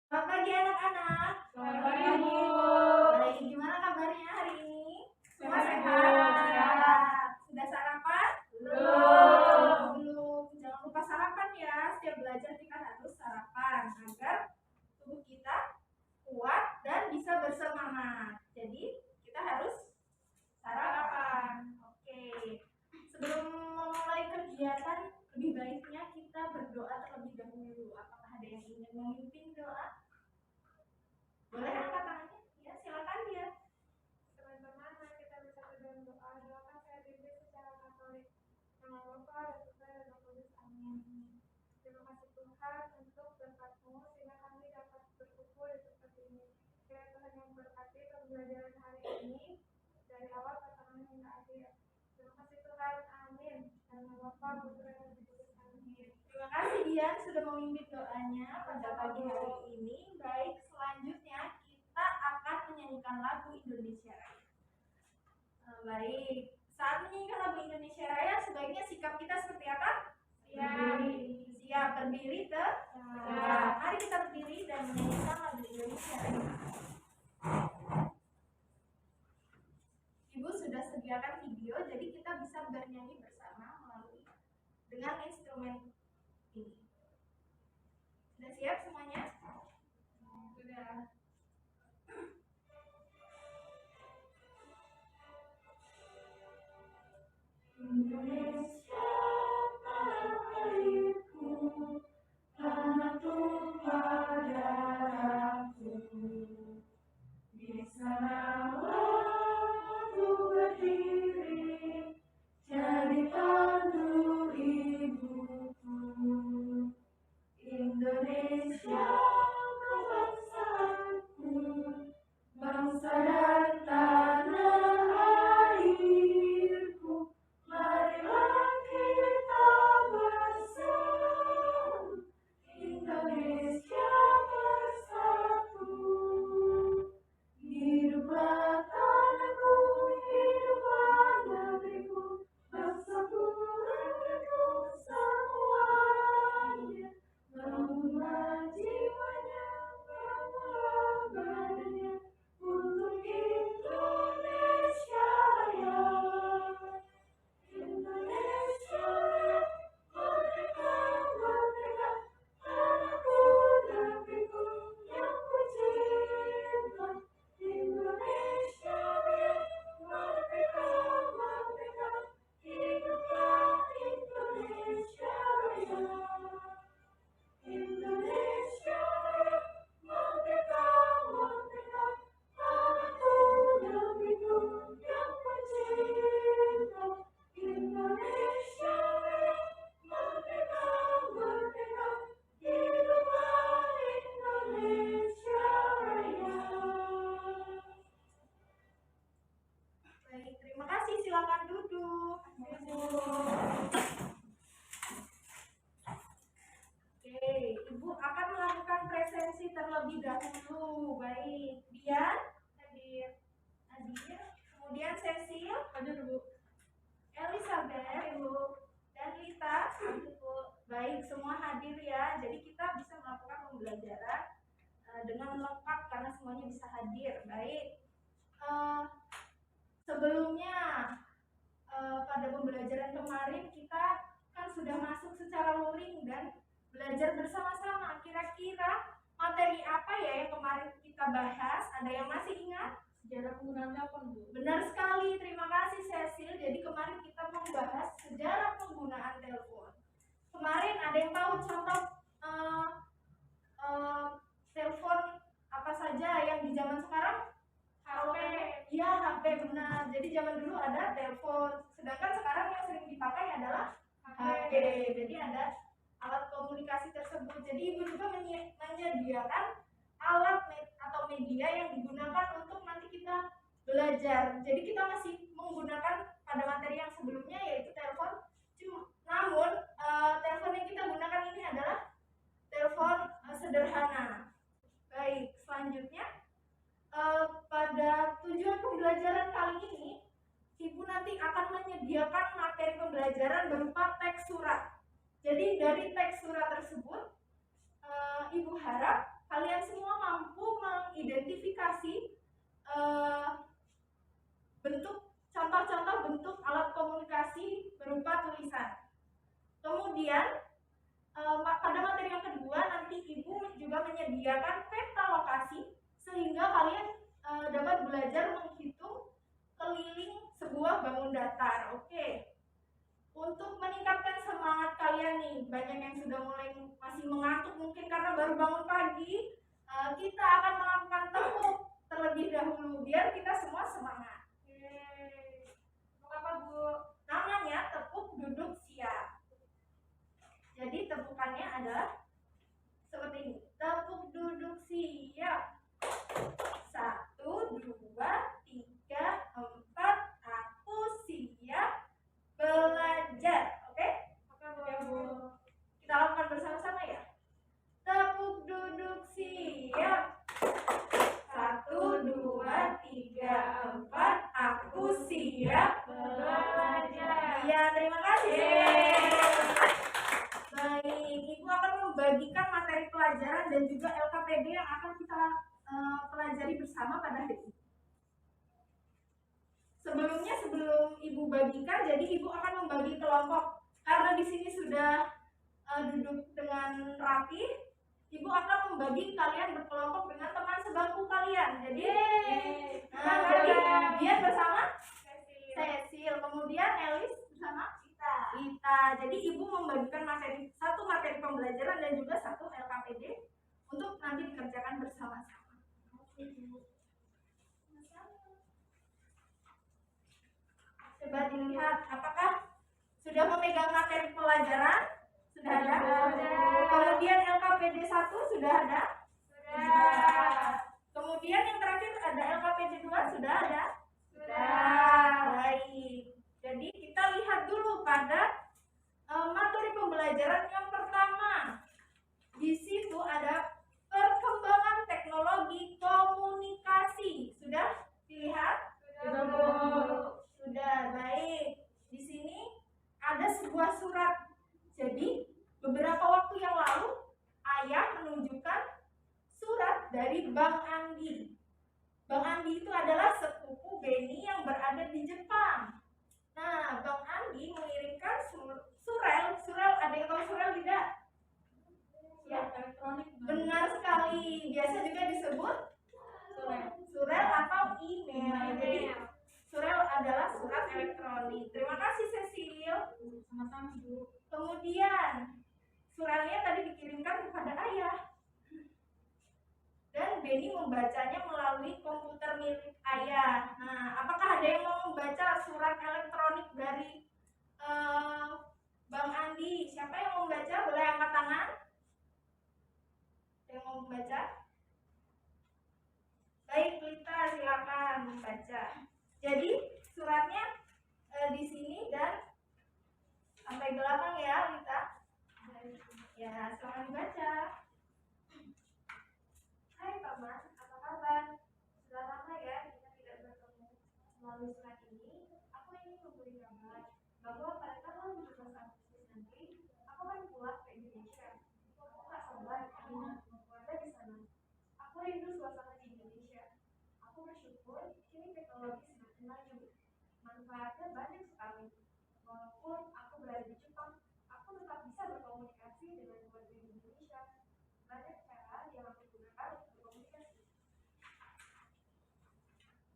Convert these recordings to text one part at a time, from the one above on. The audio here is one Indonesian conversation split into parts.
Selamat pagi anak-anak. Selamat pagi, Bu. Baik, gimana kabarnya hari ini? Semua Sehat, Bu. sehat? Sudah sarapan? Belum. Belum. Jangan lupa sarapan ya. Setiap belajar kita harus sarapan agar tubuh kita kuat dan bisa bersemangat. Jadi kita harus sarapan. Oke. Sebelum memulai kegiatan, lebih baiknya kita berdoa terlebih dahulu. Apakah ada yang ingin memimpin doa? Boleh angkat tangannya? Ya, silakan dia. Teman-teman, mari kita bersatu dalam doa. Doakan saya dididik secara Katolik. Nama Bapa dan Putra dan Roh Kudus. Amin. Terima kasih Tuhan untuk berkat-Mu sehingga kami dapat berkumpul di tempat ini. Kiranya Tuhan yang memberkati pembelajaran hari ini dari awal pertengahan hingga akhir. Terima kasih Tuhan. Amin. Nama Bapa, Putra dan Roh Kudus. Amin. Terima kasih Dian sudah memimpin doanya pada pagi hari ini. Baik, selanjutnya kita akan menyanyikan lagu Indonesia Raya. Baik, saat menyanyikan lagu Indonesia Raya sebaiknya sikap kita seperti apa? Siap, berdiri ke? Mari kita berdiri dan menyanyikan lagu Indonesia Raya. Ibu sudah sediakan video, jadi kita bisa bernyanyi bersama melalui dengan instrumen ini. Sudah siap semuanya? Sudah. Indonesia tanah airku, tanah tumpah darahku. Di sanalah aku berdiri, jadi pandu ibuku. Indonesia kebangsaanku, bangsa dan tanah airku. Marilah kita bersatu, Indonesia bersatu. Hiduplah tanahku, hiduplah negeriku, bangsaku, rakyatku semuanya. Bangunlah jiwanya, bangunlah badannya untuk Indonesia Raya. Indonesia Raya, merdeka, merdeka, tanahku, negeriku yang ku cinta. Indonesia Raya, merdeka, merdeka, hiduplah Indonesia Raya. Indonesia Raya, merdeka, merdeka, tanahku, negeriku yang ku cinta. Indonesia Raya, merdeka, merdeka, hiduplah Indonesia Raya. Baik, terima kasih. Silakan duduk. Oke, Ibu akan melakukan presensi terlebih dahulu. Baik, Dian hadir, kemudian Cecil, Hadir, Bu. Elizabeth, Ibu, dan Lita, Bu. Baik, semua hadir ya. Jadi kita bisa melakukan pembelajaran dengan lengkap karena semuanya bisa hadir. Baik. Sebelumnya pada pembelajaran kemarin kita kan sudah masuk secara luring dan belajar bersama-sama. Kira-kira materi apa ya yang kemarin kita bahas? Ada yang masih ingat? Sejarah penggunaan telepon, Bu. Benar sekali, terima kasih Cecil. Jadi kemarin kita membahas sejarah penggunaan telepon. Kemarin ada yang tahu contoh telepon apa saja yang di zaman sekarang? HP. Iya, HP, benar. Jadi zaman dulu ada telepon, sedangkan sekarang yang sering dipakai adalah HP. Jadi ada alat komunikasi tersebut. Jadi Ibu juga menyediakan alat atau media yang digunakan untuk nanti kita belajar. Jadi kita masih menggunakan pada materi yang sebelumnya yaitu telepon. Namun telepon yang kita gunakan ini adalah telepon sederhana. Baik, selanjutnya pada tujuan pembelajaran kali ini Ibu nanti akan menyediakan materi pembelajaran berupa teks surat. Jadi dari teks surat tersebut Ibu harap kalian semua menyediakan peta lokasi sehingga kalian dapat belajar menghitung keliling sebuah bangun datar. Oke. Untuk meningkatkan semangat kalian nih, banyak yang sudah mulai masih mengantuk mungkin karena baru bangun pagi. Kita akan melakukan tepuk terlebih dahulu biar kita semua semangat. Apa Bu? Namanya tepuk duduk siap. Jadi tepukannya adalah seperti ini. Tepuk duduk siap. 1, 2, 3, 4. Aku siap belajar. Oke? Oke Bu. Kita lakukan bersama-sama ya. Tepuk duduk siap. 1, 2, 3, 4. Aku siap belajar. Ya, terima kasih. Baik, Ibu akan membagikan materi pelajaran dan juga LKPD yang akan kita pelajari bersama pada hari ini. Sebelumnya, sebelum Ibu bagikan, jadi Ibu akan membagi kelompok. Karena di sini sudah duduk dengan rapi, Ibu akan membagi kalian berkelompok dengan teman sebangku kalian. Jadi, jadi Dian bersama Cecil, kemudian Elis bersama Ita. Jadi Ibu membagikan satu materi pembelajaran dan juga satu LKPD untuk nanti dikerjakan bersama-sama. Coba dilihat apakah sudah memegang materi pelajaran? Sudah ada? Kemudian LKPD 1 sudah ada? Sudah. Kemudian yang terakhir ada LKPD 2 sudah ada? Sudah. Baik. Jadi kita lihat dulu pada materi pembelajaran yang pertama. Di situ ada perkembangan teknologi komunikasi. Sudah dilihat? Sudah. Baik. Di sini ada sebuah surat. Jadi beberapa waktu yang lalu ayah menunjukkan surat dari Bang Andi. Bang Andi itu adalah sepupu Beni yang berada di Jepang. Nah, Bang Andi mengirimkan surel, ada yang tahu surel tidak? Ya, elektronik. Benar sekali. Biasa juga disebut surel atau email. Jadi surel adalah surat elektronik. Terima kasih Cecil. Sama-sama Bu. Kemudian surelnya tadi dikirimkan kepada ayah. Dan Beni membacanya melalui komputer milik ayah. Nah, apakah ada yang mau membaca surat elektronik dari Bang Andi? Siapa yang mau membaca? Boleh angkat tangan. Yang mau membaca? Baik, Lita, silakan membaca. Jadi suratnya di sini dan sampai belakang ya, Lita. Ya, silakan dibaca. Hai Paman, apa kabar? Sudah lama ya kita tidak bertemu. Melalui surat ini, aku ingin memberi kabar bahwa pada tanggal 17 Agustus nanti, aku akan pulang ke Indonesia. Aku tak sabar ingin keluarga di sana. Aku rindu suasana di Indonesia. Aku bersyukur kini teknologi semakin maju. Manfaatnya banyak sekali. Walaupun aku berada di Jepang, aku tetap bisa berkomunikasi dengan keluarga di Indonesia. Banyak cara yang aku gunakan untuk berkomunikasi.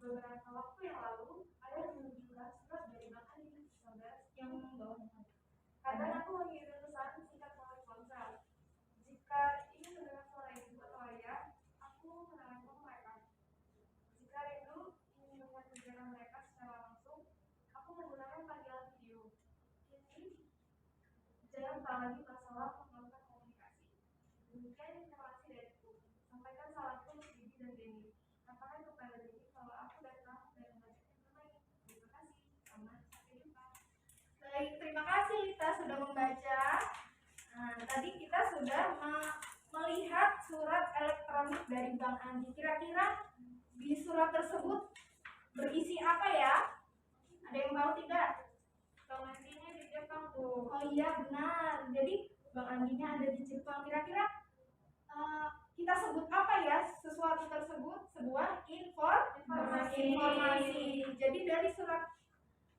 Beberapa waktu yang lalu, ayah menunjukkan surat dari Bang Andi, saudara yang membawa nama. Kadang aku mengirim pesan singkat melalui ponsel. Jika ingin mendengar suara ibu atau ayah, aku menelepon mereka. Jika rindu ingin melihat kegiatan mereka secara langsung, aku menggunakan panggilan video. Kini, jangan tak lagi masalah melakukan komunikasi. Demikian informasi dariku. Sampaikan salamku untuk Bibi dan Beni. Katakan kepada Beni kalau aku datang dan mengajaknya bermain. Terima kasih. Aman. Sampai jumpa. Baik, terima kasih Lita sudah membaca. Nah, tadi kita sudah melihat surat elektronik dari Bang Andi. Kira-kira di surat tersebut berisi apa ya? Ada yang tahu tidak? Bang Andinya di Jepang tuh. Oh iya benar. Jadi Bang Andinya ada di Jepang. Kira-kira kita sebut apa ya sesuatu tersebut? Sebuah informasi. Jadi dari surat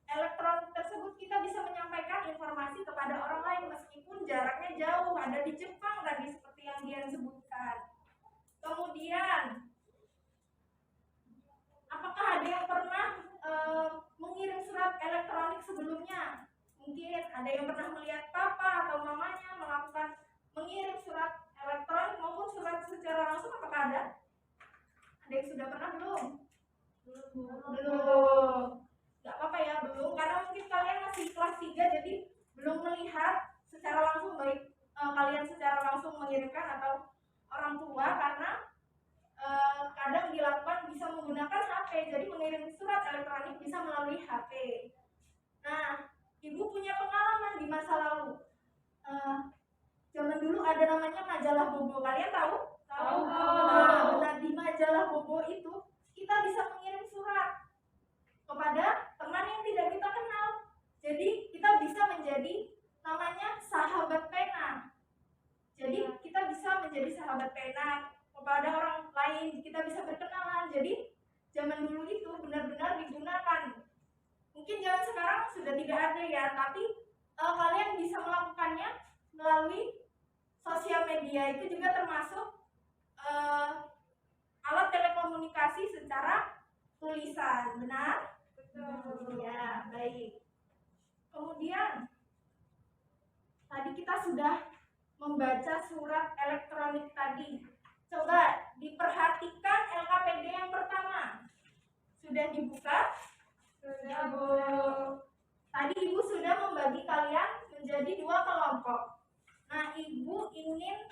elektronik tersebut kita bisa menyampaikan informasi kepada orang lain meskipun jaraknya jauh, ada di Jepang tadi seperti yang Dian sebutkan. Kemudian, apakah ada yang pernah mengirim surat elektronik sebelumnya? Mungkin ada yang pernah melihat papa atau mamanya melakukan mengirim surat elektronik maupun surat secara langsung, apakah ada? Ada yang sudah pernah belum? Belum. Gak apa-apa ya, belum, karena mungkin kalian masih kelas 3 jadi belum melihat secara langsung, baik kalian secara langsung mengirimkan atau orang tua, karena kadang dilakukan bisa menggunakan HP, jadi mengirim surat elektronik bisa melalui HP. Nah, ibu punya pengalaman di masa lalu. Zaman dulu ada namanya majalah Bobo, kalian tahu? Tahu. Nah, di majalah Bobo itu kita bisa mengirim surat kepada teman yang tidak kita kenal. Jadi kita bisa menjadi namanya sahabat pena. Jadi kita bisa menjadi sahabat pena kepada orang lain, kita bisa berkenalan. Jadi zaman dulu itu benar-benar digunakan. Mungkin zaman sekarang sudah tidak ada ya, tapi kalian bisa melakukannya melalui sosial media. Itu juga termasuk alat telekomunikasi secara tulisan, benar? Betul. Ya, baik. Kemudian tadi kita sudah membaca surat elektronik tadi. Coba diperhatikan LKPD yang pertama. Sudah dibuka? Sudah, Bu. Tadi Ibu sudah membagi kalian menjadi 2 kelompok. Nah, Ibu ingin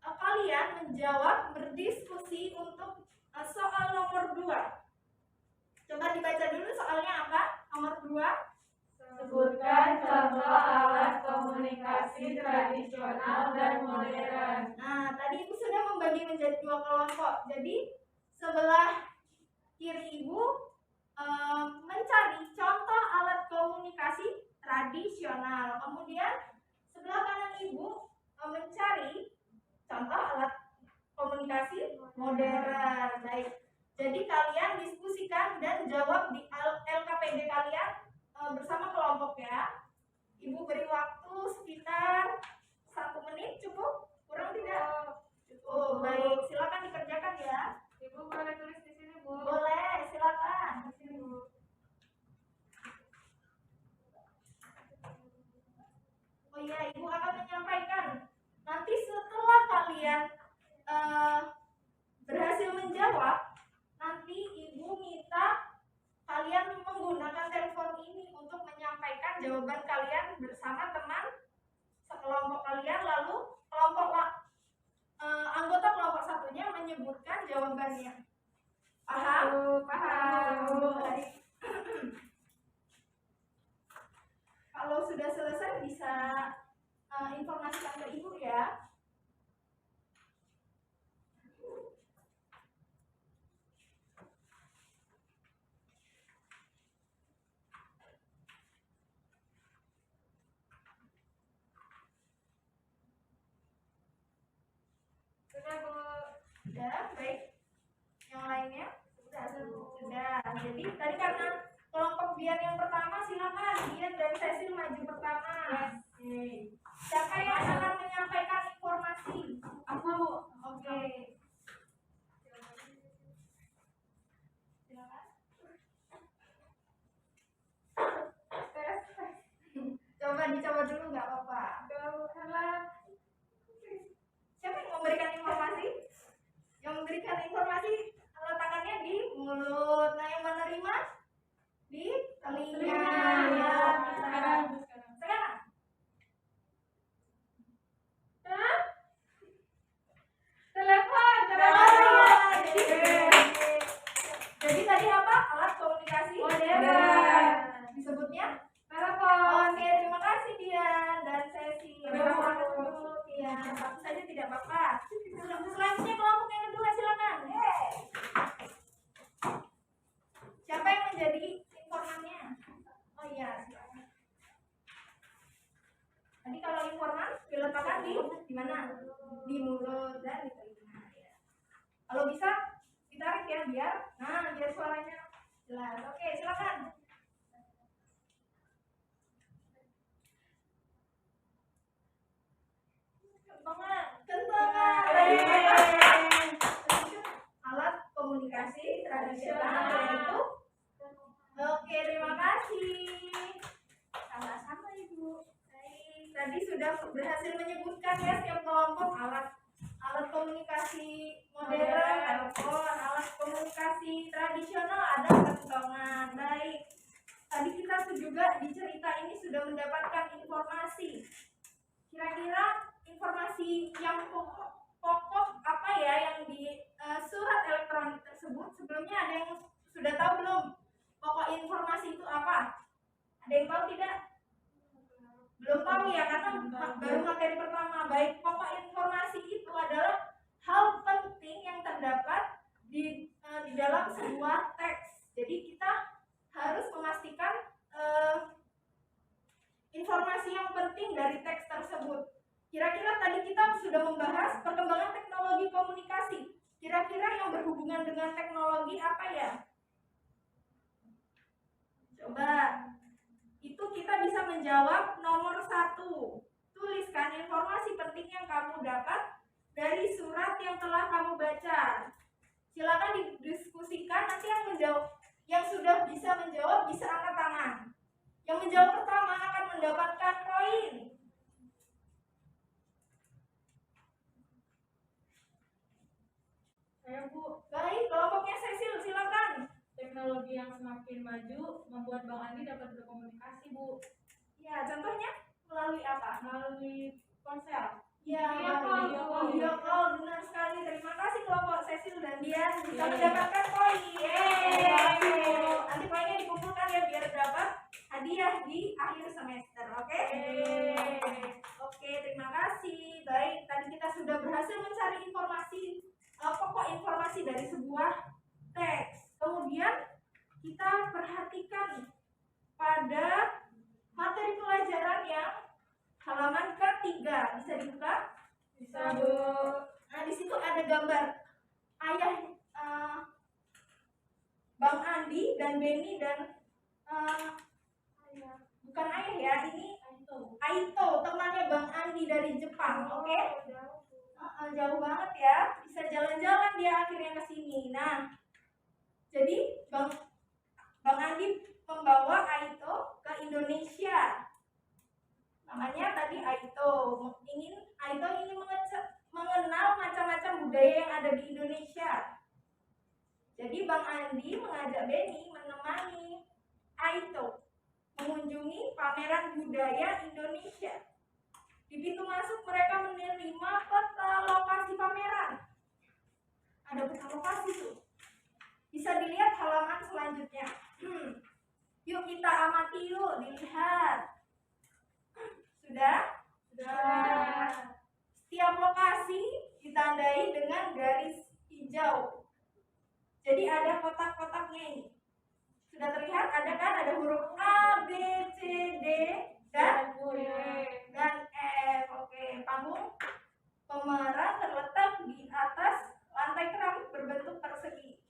kalian menjawab, berdiskusi untuk soal nomor 2. Coba dibaca dulu soalnya apa? Nomor 2. Sebutkan contoh alat komunikasi tradisional dan modern. Nah, tadi Ibu sudah membagi menjadi 2 kelompok. Jadi, sebelah kiri Ibu mencari contoh alat komunikasi tradisional. Kemudian, sebelah kanan Ibu mencari contoh alat komunikasi modern. Baik. Jadi, kalian diskusikan dan jawab di LKPD kalian bersama kelompok ya. Ibu beri waktu sekitar 1 menit, cukup? Kurang tidak? Cukup. Baik, silakan dikerjakan ya. Ibu boleh tulis di sini, Bu. Boleh, silakan. Di sini, Bu. Oh iya, Ibu akan menyampaikan. Nanti setelah kalian berhasil menjawab, nanti Ibu minta kalian menggunakan telepon ini untuk menyampaikan jawaban kalian bersama teman sekelompok kalian, lalu anggota kelompok satunya menyebutkan jawabannya. Paham? Paham. Baik. Kalau sudah selesai bisa informasikan ke Ibu ya. Sudah, Bu. Sudah, baik. Yang lainnya? Sudah. Jadi tadi karena kelompok Bian yang pertama, silakan Bian dan Cecil maju pertama. Oke. Siapa yang akan menyampaikan informasi? Aku, Bu. Oke. Silakan. Coba dulu, nggak apa-apa. Siapa yang memberikan informasi? Yang memberikan informasi letakkannya di mulut. Nah, yang menerima di telinga. Ya, sekarang. Telepon. Jadi tadi apa? Alat komunikasi Modern. Disebutnya Telepon. Oke, terima kasih Dian dan Sesi. Ya, satu saja tidak apa-apa. Selanjutnya kelompok yang kedua, silakan. Siapa yang menjadi informannya? Oh iya, silakan. Tadi kalau informan diletakkan di mana? Di mulut dan di telinga. Ya. Kalau bisa ditarik ya biar suaranya jelas. Oke, silakan. Kentongan. tradisional yaitu. Oke, terima kasih. Sama-sama Ibu. Baik, tadi sudah berhasil menyebutkan ya setiap kelompok alat komunikasi modern, telepon, alat komunikasi tradisional ada kentongan. Baik. Tadi kita juga di cerita ini sudah mendapatkan informasi. Kira-kira informasi yang pokok apa ya yang di surat elektronik tersebut? Sebelumnya ada yang sudah tahu belum? Pokok informasi itu apa? Ada yang tahu tidak? Belum tahu ya, karena baru materi pertama. Baik, pokok informasi itu adalah hal penting yang terdapat di dalam sebuah teks. Jadi kita harus memastikan informasi yang penting dari teks tersebut. Kira-kira tadi kita sudah membahas perkembangan teknologi komunikasi. Kira-kira yang berhubungan dengan teknologi apa ya? Coba, itu kita bisa menjawab nomor 1. Tuliskan informasi penting yang kamu dapat dari surat yang telah kamu baca. Silakan didiskusikan, nanti yang sudah bisa menjawab bisa angkat tangan. Yang menjawab pertama akan mendapatkan poin. Saya Bu, Baik, kelompoknya Cecil, silakan. teknologi yang semakin maju membuat Bang Andi dapat berkomunikasi Bu. Ya, contohnya melalui apa? Melalui ponsel. Ya, video call, benar sekali. Terima kasih kelompok Cecil dan Dian bisa mendapatkan poin. Yeay. Nanti poinnya dikumpulkan ya biar dapat hadiah di akhir semester, oke? Oke, terima kasih. Baik, tadi kita sudah berhasil mencari informasi, pokok informasi dari sebuah teks. Kemudian kita perhatikan pada materi pelajaran yang halaman ketiga. Bisa dibuka? Bisa Bu. Nah, di situ ada gambar ayah Bang Andi dan Beni dan bukan ayah ya, ini Aito, temannya Bang Andi dari Jepang. Oke? Jauh banget ya. Bisa jalan-jalan dia akhirnya ke sini. Nah, jadi Bang Andi membawa Aito ke Indonesia. Namanya tadi Aito. Aito ingin mengenal macam-macam budaya yang ada di Indonesia. Jadi Bang Andi mengajak Beni menemani Aito mengunjungi pameran budaya Indonesia. Di pintu masuk mereka menerima peta lokasi pameran. Ada peta lokasi tuh. Bisa dilihat halaman selanjutnya. Yuk kita amati yuk, dilihat. Sudah? Sudah. Setiap lokasi ditandai dengan garis hijau. Jadi ada kotak-kotaknya ini. Sudah terlihat ada kan? Ada huruf A, B, C, D, dan F. Oke, panggung pemeran terletak di atas lantai keramik berbentuk persegi.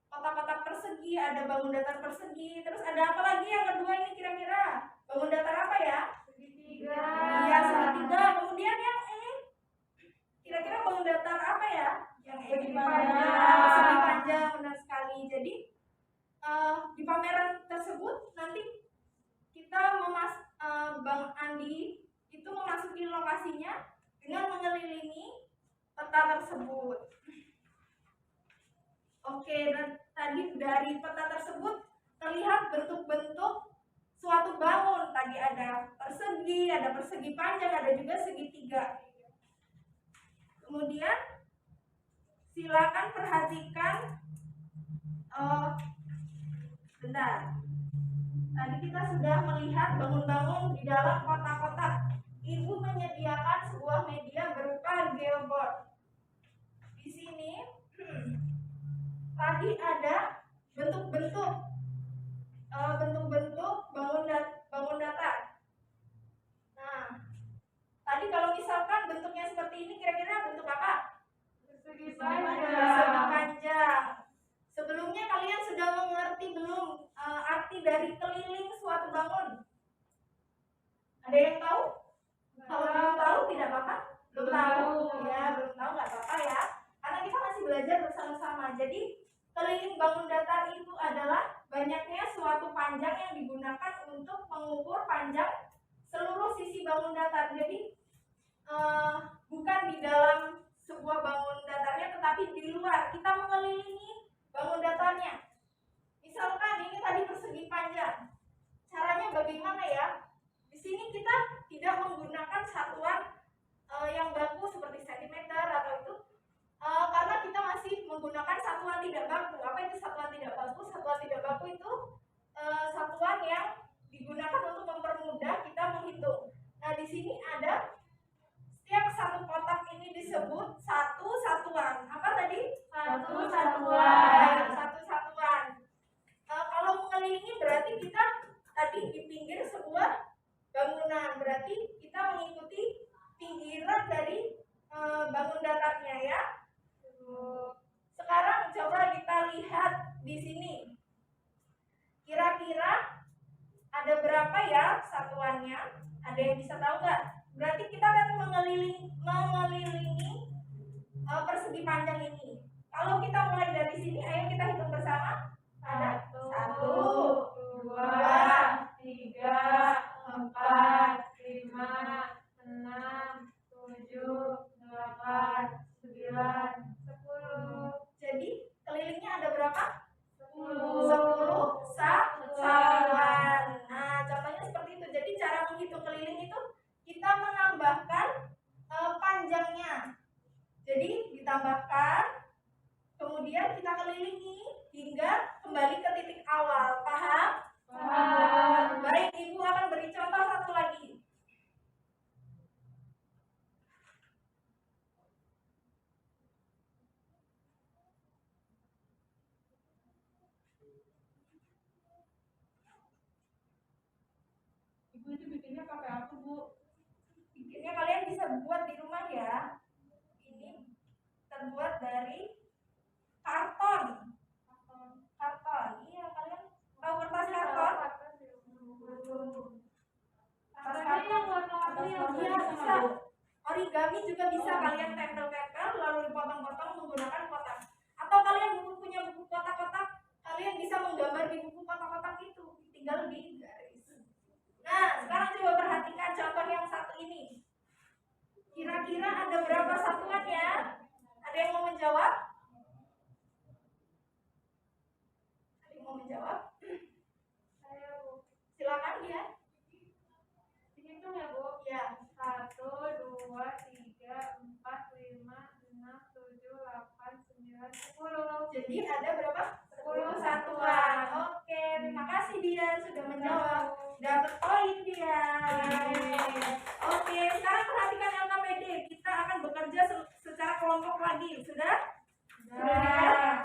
Kotak-kotak persegi, ada bangun datar persegi. Terus ada apa lagi yang kedua ini kira-kira? Bangun datar apa ya? Segitiga. Iya, segitiga. Kemudian yang ini kira-kira bangun datar apa ya? Yang Persegi panjang. Persegi panjang, benar sekali. Jadi di pameran tersebut nanti kita Bang Andi itu memasuki lokasinya dengan mengelilingi peta tersebut. Oke, dan tadi dari peta tersebut terlihat bentuk-bentuk suatu bangun. Tadi ada persegi panjang, ada juga segitiga. Kemudian silakan perhatikan bentar. Tadi kita sudah melihat bangun-bangun di dalam kotak-kotak. Ibu menyediakan sebuah media berupa geoboard. Di sini tadi ada bentuk-bentuk bangun datar. Nah, tadi kalau misalkan bentuknya seperti ini, kira-kira bentuk apa? Persegi Panjang. Sebelumnya kalian sudah mengerti belum arti dari keliling suatu bangun? Ada yang tahu? Kalau belum tahu tidak apa-apa. Belum tahu, ya belum tahu nggak apa-apa ya. Karena kita masih belajar bersama-sama. Jadi keliling bangun bangun datar itu adalah banyaknya suatu panjang yang digunakan untuk mengukur panjang seluruh sisi bangun datar. Jadi bukan di dalam sebuah bangun datarnya, tetapi di luar. Kita mengelilingi bangun datarnya. Misalkan ini tadi persegi panjang. Caranya bagaimana ya? Di sini kita tidak menggunakan satuan yang baku seperti sentimeter atau itu, karena kita masih menggunakan satuan tidak baku. Apa itu satuan tidak baku? Satuan tidak baku itu satuan yang digunakan untuk mempermudah kita menghitung. Nah, di sini ada setiap satu kotak ini disebut satu satuan. Apa tadi? Satu satuan. Satu satuan. Kalau mengelilingi berarti kita tadi di pinggir sebuah bangunan, berarti kita mengikuti pinggiran dari bangun datarnya ya. Sekarang coba kita lihat di sini. Kira-kira ada berapa ya satuannya? Ada yang bisa tahu nggak? Berarti kita akan mengelilingi persegi panjang ini. Kalau kita mulai dari sini, ayo kita hitung bersama. Ada 1, 2, 3, 4, 5, 6, 7, 8, 9, 10. Jadi kelilingnya ada berapa? 10. 10 satuan. Nah, contohnya seperti itu. Jadi cara menghitung keliling itu kita menambahkan panjangnya. Jadi ditambahkan, kemudian kita kelilingi hingga kembali ke titik awal. Paham? Paham. Baik, Ibu akan beri contoh satu lagi. Ibu itu bikinnya pakai apa, Bu? Bikinnya kalian bisa buat di rumah ya. Ini terbuat dari karton. Karton. Iya, kalian tahu kertas karton? Kertas Katanya yang karton. warna-warni yang Iya, bisa, bisa. Bu. Origami juga bisa kalian tempel-tempel lalu dipotong-potong menggunakan kotak. Atau kalian punya buku kotak-kotak, kalian bisa menggambar di buku kotak-kotak itu, tinggal di garis. Nah, sekarang coba perhatikan contoh yang satu ini. Kira-kira ada berapa satuan ya? Ada yang mau menjawab? Ada yang mau menjawab? Saya, Bu. Silakan ya. Dihitung ya, Bu. Ya. 1, 2, 3, 4, 5, 6, 7, 8, 9, 10. Jadi ada berapa? 10 satuan. Oke, terima kasih Dian sudah menjawab. Dapat poin dia. Oke, sekarang perhatikan LKPD. Kita akan bekerja secara kelompok lagi. Sudah? Sudah dilihat?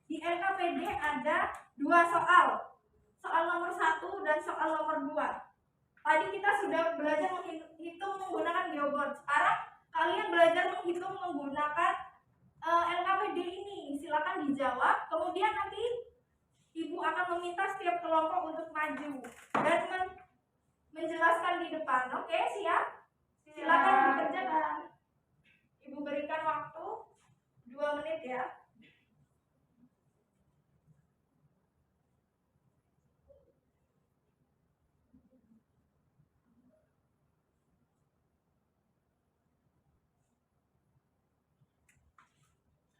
Di LKPD ada 2 soal. Soal nomor 1 dan soal nomor 2. Tadi kita sudah belajar menghitung menggunakan geoboard. Sekarang kalian belajar menghitung menggunakan LKPD ini. Silakan dijawab. Kemudian nanti Ibu akan meminta setiap kelompok untuk maju dan menjelaskan di depan. Oke, siap? Silakan dikerjakan. Ibu berikan waktu 2 menit ya.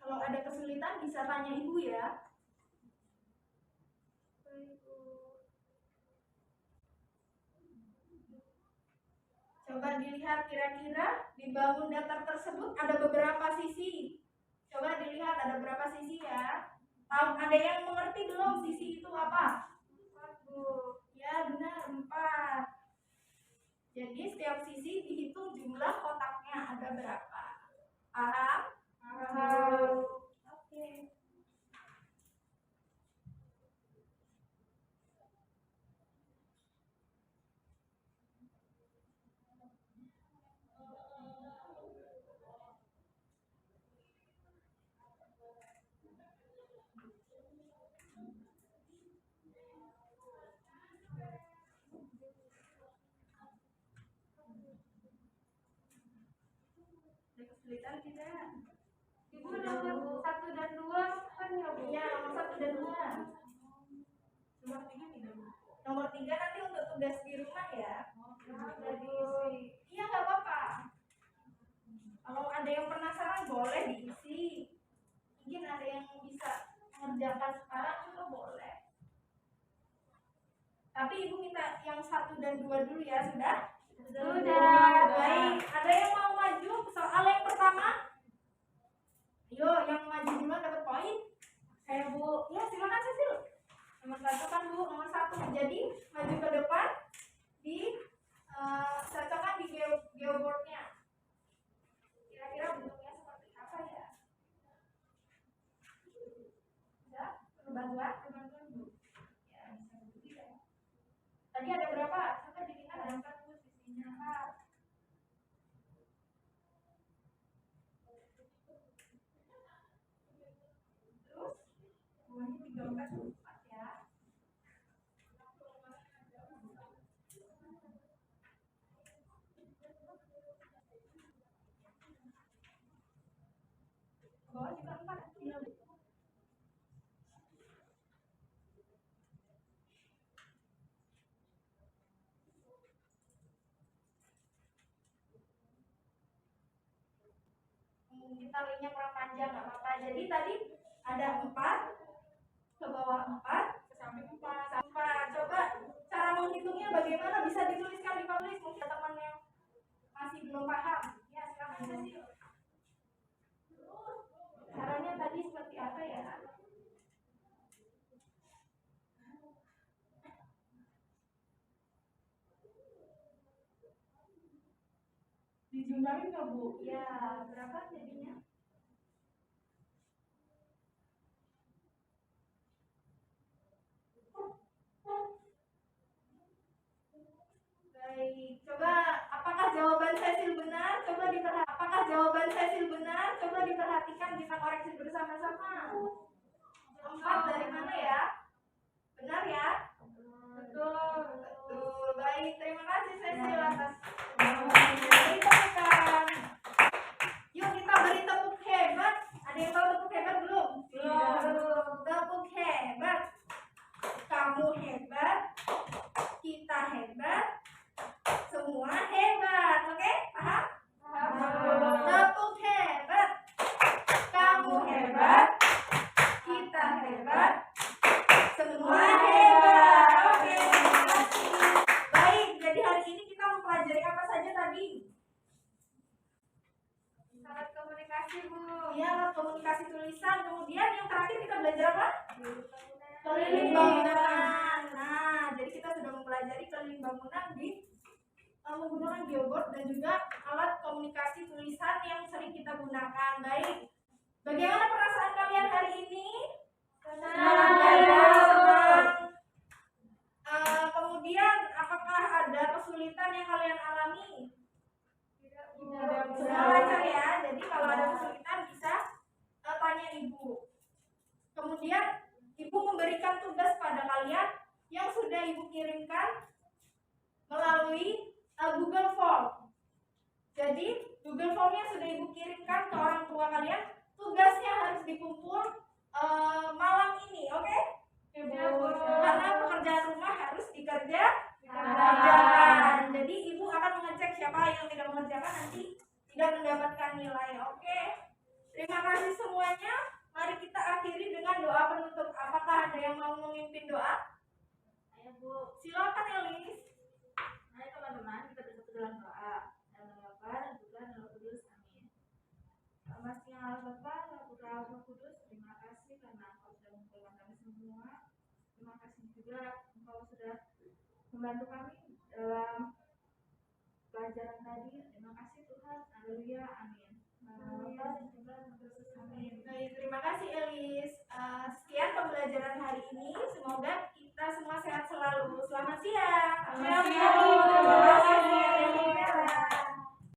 Kalau ada kesulitan bisa tanya Ibu ya. Coba dilihat kira-kira di bangun datar tersebut ada beberapa sisi. Coba dilihat ada berapa sisi ya. Tahu ada yang mengerti belum sisi itu apa? 4, Bu. Ya benar 4. Jadi setiap sisi dihitung jumlah kotaknya ada berapa. Paham? Paham. Oke. Ada kesulitan tidak? Ibu nomor 1 dan 2 kan kan ya Bu? Iya, nomor 1 dan 2. Nomor 3 tidak. Nomor 3 nanti untuk tugas di rumah ya. Sudah diisi. Iya, nggak apa-apa. Kalau ada yang penasaran boleh diisi. Mungkin ada yang bisa mengerjakan sekarang juga boleh. Tapi ibu minta yang 1 dan 2 dulu ya, sudah? Sudah. Baik, ada yang mau maju soal yang pertama? Ayo, yang maju duluan dapat poin. Saya Bu. Ya, silakan Cecil. Nomor 1 kan Bu, nomor 1. Jadi maju ke depan di cocokkan di geoboardnya. Kira-kira bentuknya seperti apa ya? Ada perlu bantuan? Bu. Ya, bisa begitu ya. Tadi ada berapa? Coba dilihat. Ada 4 Bu sisinya. 4. Terus bawahnya 13 4 ya. Bawah juga 4. Iya. Kita linknya kurang panjang nggak apa-apa. Jadi tadi ada 4 ke bawah 4 Ke samping 4. sampai coba cara menghitungnya bagaimana, bisa dituliskan di papan mungkin teman yang masih belum paham. Ya, silakan Cecil. Caranya tadi seperti apa ya? Dijumlahin nggak Bu? Ya, berapa jadinya? Baik, coba apakah jawaban Cecil benar? Coba diperhatikan. Apakah jawaban Cecil benar? Coba diperhatikan, kita koreksi bersama-sama. 4 dari mana ya? Benar ya? Betul. Betul. Baik, terima kasih Cecil atas beri tepukan. Yuk kita beri tepuk hebat. Ada yang tahu tepuk hebat belum? Belum. Tepuk hebat. Kamu hebat. Kita hebat. Semua hebat. Oke? Paham? Tepuk hebat. Kamu hebat. Kita hebat. Semua hebat. Oke, terima kasih. Baik, jadi hari ini kita mempelajari apa saja tadi? Alat komunikasi Bu. Ya, alat komunikasi tulisan. Kemudian yang terakhir kita belajar apa? Keliling bangunan. Nah, jadi kita sudah mempelajari keliling bangunan di menggunakan geoboard dan juga alat komunikasi tulisan yang sering kita gunakan. Baik, bagaimana perasaan kalian hari ini? Senang. Kemudian apakah ada kesulitan yang kalian alami? Semua lancar ya. Jadi kalau ada kesulitan bisa tanya ibu. Kemudian ibu memberikan tugas pada kalian yang sudah ibu kirimkan melalui Google Form. Jadi Google Form yang sudah ibu kirimkan ke orang tua kalian, tugasnya harus dikumpul malam ini, oke? Karena pekerjaan rumah harus dikerjakan. Jadi ibu akan mengecek siapa yang tidak mengerjakan, nanti tidak mendapatkan nilai. Oke, terima kasih semuanya. Mari kita akhiri dengan doa penutup. Apakah ada yang mau memimpin doa? Ayo Bu. Silakan Elis. Ayo teman-teman, kita bersatu dalam doa. Dalam nama Bapa dan Putra dan Roh Kudus. Amin. Masih yang Allah Bapa, Allah Putra, Roh Kudus. Terima kasih karena Engkau sudah mengumpulkan kami semua. Terima kasih juga Engkau sudah membantu kami dalam pelajaran tadi. Terima kasih Tuhan. Haleluya. Amin. Nama Bapa dan